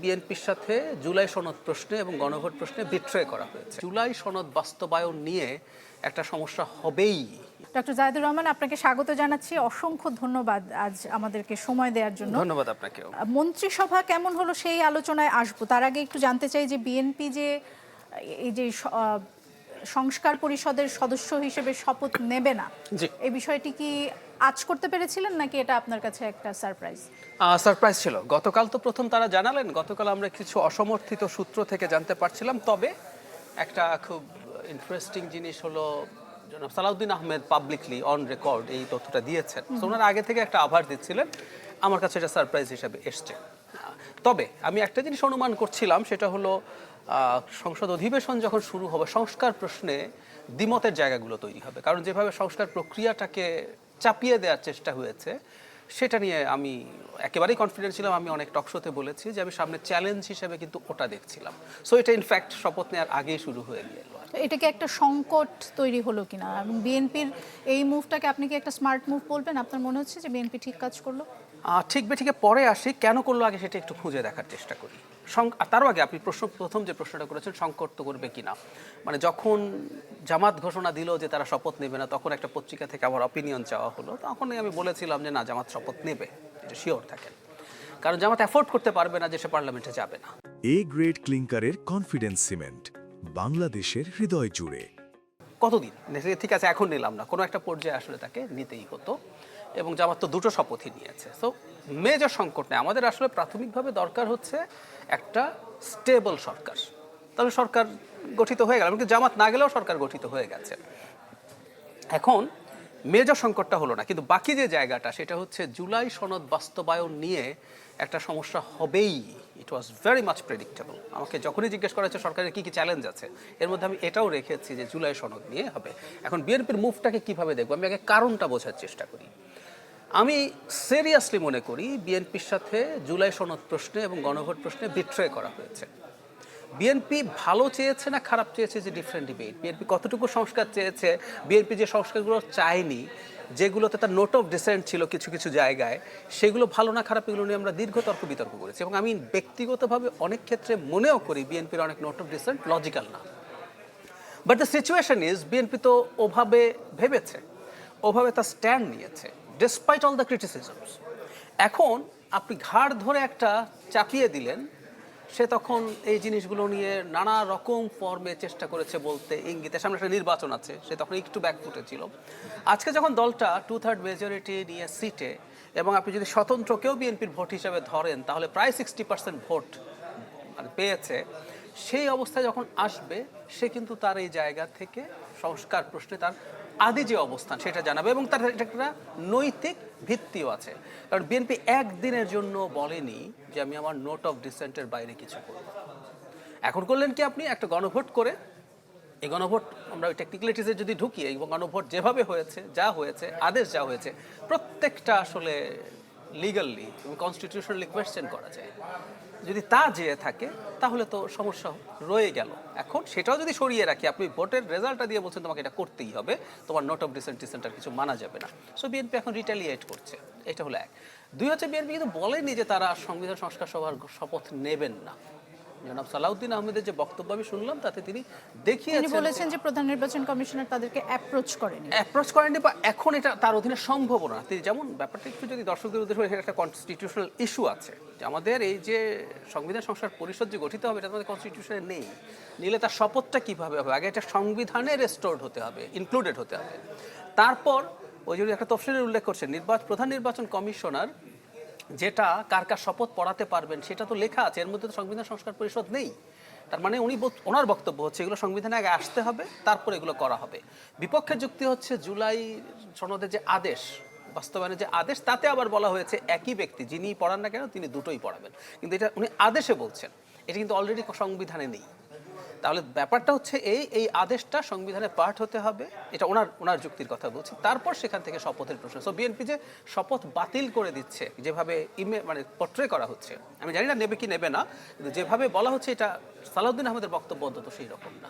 বিএনপির সাথে জুলাই সনদ প্রশ্নে এবং গণভোট প্রশ্নে বিট্রে করা হয়েছে। জুলাই সনদ বাস্তবায়ন নিয়ে একটা সমস্যা হবেই। ডক্টর জাহিদুর রহমান, আপনাকে স্বাগত জানাচ্ছি। অসংখ্য ধন্যবাদ আজ আমাদেরকে সময় দেওয়ার জন্য। ধন্যবাদ আপনাকেও। মন্ত্রিসভা কেমন হলো সেই আলোচনায় আসবো, তার আগে একটু জানতে চাই যে বিএনপি যে এই যে সংস্কার পরিষদের সদস্য হিসেবে শপথ নেবে না, এই বিষয়টি কি আজ করতে পেরেছিলেন নাকি এটা আপনার কাছে একটা সারপ্রাইজ? সারপ্রাইজ ছিল। গতকাল তো প্রথম তারা জানালেন, গতকাল আমরা কিছু অসমর্থিত সূত্র থেকে জানতে পারছিলাম। তবে একটা খুব ইন্টারেস্টিং জিনিস হলো, জনাব Salahuddin Ahmed publicly on record এই তথ্যটা দিয়েছেন। তো ওনারা আগে থেকে একটা আভাস দিচ্ছিলেন, আমার কাছে এটা সারপ্রাইজ হিসেবে এসছে। তবে আমি একটা জিনিস অনুমান করছিলাম, সেটা হলো সংসদ অধিবেশন যখন শুরু হবে সংস্কার প্রশ্নে দ্বিমতের জায়গাগুলো তৈরি হবে। কারণ যেভাবে সংস্কার প্রক্রিয়াটাকে চাপিয়ে দেওয়ার চেষ্টা হয়েছে সেটা নিয়ে আমি একেবারেই কনফিডেন্ট ছিলাম। আমি অনেক টকশোতে বলেছি যে আমি সামনে চ্যালেঞ্জ হিসেবে কিন্তু ওটা দেখছিলাম। সো এটা ইনফ্যাক্ট শপথ নেওয়ার আগেই শুরু হয়ে গেল। এটা কি একটা সংকট তৈরি হলো কিনা, এবং বিএনপির এই মুভটাকে আপনি কি একটা স্মার্ট মুভ বলবেন? আপনার মনে হচ্ছে যে বিএনপি ঠিক কাজ করলো? ঠিক বেঠিকে পরে আসি, কেন করলো আগে সেটা একটু খুঁজে দেখার চেষ্টা করি। তারও আগে আপনি প্রথম যে প্রশ্নটা করেছেন সংকট তো করবে কিনা, মানে যখন জামাত ঘোষণা দিল যে তারা শপথ নেবে না, তখন একটা পত্রিকা থেকে আমার অপিনিয়ন চাওয়া হলো। তখনই আমি বলেছিলাম যে না, জামাত শপথ নেবে, এটা শিওর থাকেন, কারণ জামাত অ্যাফোর্ড করতে পারবে না যে সে পার্লামেন্টে যাবে না। এ গ্রেড ক্লিংকারের কনফিডেন্স সিমেন্ট, বাংলাদেশের হৃদয় জুড়ে। কতদিন ঠিক আছে, এখন নিলাম না, কোনো একটা পর্যায়ে আসলে তাকে নিতেই হতো, এবং জামাত তো দুটো শপথই নিয়েছে। সো মেজর সংকট নেই। আমাদের আসলে প্রাথমিকভাবে দরকার হচ্ছে একটা স্টেবল সরকার। তাহলে সরকার গঠিত হয়ে গেল, কিন্তু জামাত না গেলেও সরকার গঠিত হয়ে গেছে। এখন মেজর সংকটটা হলো না, কিন্তু বাকি যে জায়গাটা সেটা হচ্ছে জুলাই সনদ বাস্তবায়ন নিয়ে একটা সমস্যা হবেই। ইট ওয়াজ ভেরি মাচ প্রেডিক্টেবল। আমাকে যখনই জিজ্ঞেস করা হচ্ছে সরকারের কী কী চ্যালেঞ্জ আছে, এর মধ্যে আমি এটাও রেখেছি যে জুলাই সনদ নিয়ে হবে। এখন বিএনপির মুভটাকে কীভাবে দেখবো, আমি আগে কারণটা বোঝার চেষ্টা করি। আমি সিরিয়াসলি মনে করি বিএনপির সাথে জুলাই সনদ প্রশ্নে এবং গণভোট প্রশ্নে বিট্রে করা হয়েছে। বিএনপি ভালো চেয়েছে না খারাপ চেয়েছে যে ডিফারেন্ট ডিবেট। বিএনপি কতটুকু সংস্কার চেয়েছে, বিএনপি যে সংস্কারগুলো চায়নি, যেগুলোতে তার নোট অফ ডিসেন্ট ছিল কিছু কিছু জায়গায়, সেগুলো ভালো না খারাপ এগুলো নিয়ে আমরা দীর্ঘ তর্ক বিতর্ক করেছি। এবং আমি ব্যক্তিগতভাবে অনেক ক্ষেত্রে মনেও করি বিএনপির অনেক নোট অফ ডিসেন্ট লজিক্যাল না। But the situation is, BNP তো ওভাবে ভেবেছে, ওভাবে তার স্ট্যান্ড নিয়েছে ডিসপাইট অল দ্য ক্রিটিসিজমস। এখন আপনি ঘাড় ধরে একটা চাপিয়ে দিলেন, সে তখন এই জিনিসগুলো নিয়ে নানা রকম ফর্মে চেষ্টা করেছে বলতে, ইঙ্গিতে সামনে একটা নির্বাচন আছে, সে তখন একটু ব্যাকফুটে ছিল। আজকে যখন দলটা 2/3 মেজরিটি নিয়ে সিটে, এবং আপনি যদি স্বতন্ত্রকেও বিএনপির ভোট হিসাবে ধরেন, তাহলে প্রায় 60% ভোট মানে পেয়েছে, সেই অবস্থায় যখন আসবে, সে কিন্তু তার এই জায়গা থেকে সংস্কার প্রশ্নে তার আদি যে অবস্থান সেটা জানাবে, এবং তার একটা নৈতিক ভিত্তিও আছে। কারণ বিএনপি একদিনের জন্য বলেনি যে আমি আমার নোট অফ ডিসেন্টের বাইরে কিছু করব। এখন করলেন কি, আপনি একটা গণভোট করে, এই গণভোট আমরা ওই টেকনিক্যালিটিসে যদি ঢুকি, এই গণভোট যেভাবে হয়েছে, যা হয়েছে, আদেশ যা হয়েছে, প্রত্যেকটা আসলে লিগালি এবং কনস্টিটিউশনালি কোয়েশ্চেন করা যায়। যদি তা যেয়ে থাকে তাহলে তো সমস্যা রয়ে গেল। এখন সেটাও যদি সরিয়ে রাখি, আপনি ভোটের রেজাল্টটা দিয়ে বলছেন তোমাকে এটা করতেই হবে, তোমার নোট অফ ডিসেন্টার কিছু মানা যাবে না। সো বিএনপি এখন রিটালিয়েট করছে, এটা হলো এক। দুই হচ্ছে, বিএনপি কিন্তু বলেনি যে তারা সংবিধান সংস্কার সভার শপথ নেবেন না। জনাব সালাউদ্দিন আহমেদের যে বক্তব্য আমি শুনলাম, তাতে তিনি বলেছেন যে প্রধান নির্বাচন কমিশনার তাদেরকে অ্যাপ্রোচ করেনি, বা এখন এটা তার অধীনে সম্ভব না। তিনি যেমন ব্যাপারটা একটু যদি দর্শকদের উদ্দেশ্যে, একটা কনস্টিটিউশনাল ইস্যু আছে যে আমাদের এই যে সংবিধান সংস্কার পরিষদ যে গঠিত হবে, এটা আমাদের কনস্টিটিউশনে নেই। নিলে তার শপথটা কিভাবে হবে, আগে এটা সংবিধানে রেস্টোর্ড হতে হবে, ইনক্লুডেড হতে হবে। তারপর ওই যদি একটা তফসিলের উল্লেখ করছে, প্রধান নির্বাচন কমিশনার যেটা কার কার শপথ পড়াতে পারবেন সেটা তো লেখা আছে, এর মধ্যে তো সংবিধান সংস্কার পরিষদ নেই। তার মানে ওনার বক্তব্য হচ্ছে এগুলো সংবিধানে আগে আসতে হবে, তারপর এগুলো করা হবে। বিপক্ষের যুক্তি হচ্ছে জুলাই সনদের যে আদেশ, বাস্তবায়নের যে আদেশ, তাতে আবার বলা হয়েছে একই ব্যক্তি যিনি পড়ান না কেন তিনি দুটোই পড়াবেন, কিন্তু এটা উনি আদেশে বলছেন, এটা কিন্তু অলরেডি সংবিধানে নেই। তাহলে ব্যাপারটা হচ্ছে এই আদেশটা সংবিধানে পাঠ হতে হবে, এটা ওনার যুক্তির কথা বলছি। তারপর সেখান থেকে শপথের প্রশ্ন। সো বিএনপি যে শপথ বাতিল করে দিচ্ছে, যেভাবে মানে পোট্রে করা হচ্ছে, আমি জানি না নেবে কি নেবে না, কিন্তু যেভাবে বলা হচ্ছে, এটা সালাউদ্দিন আহমেদের বক্তব্য অন্তত সেই রকম না।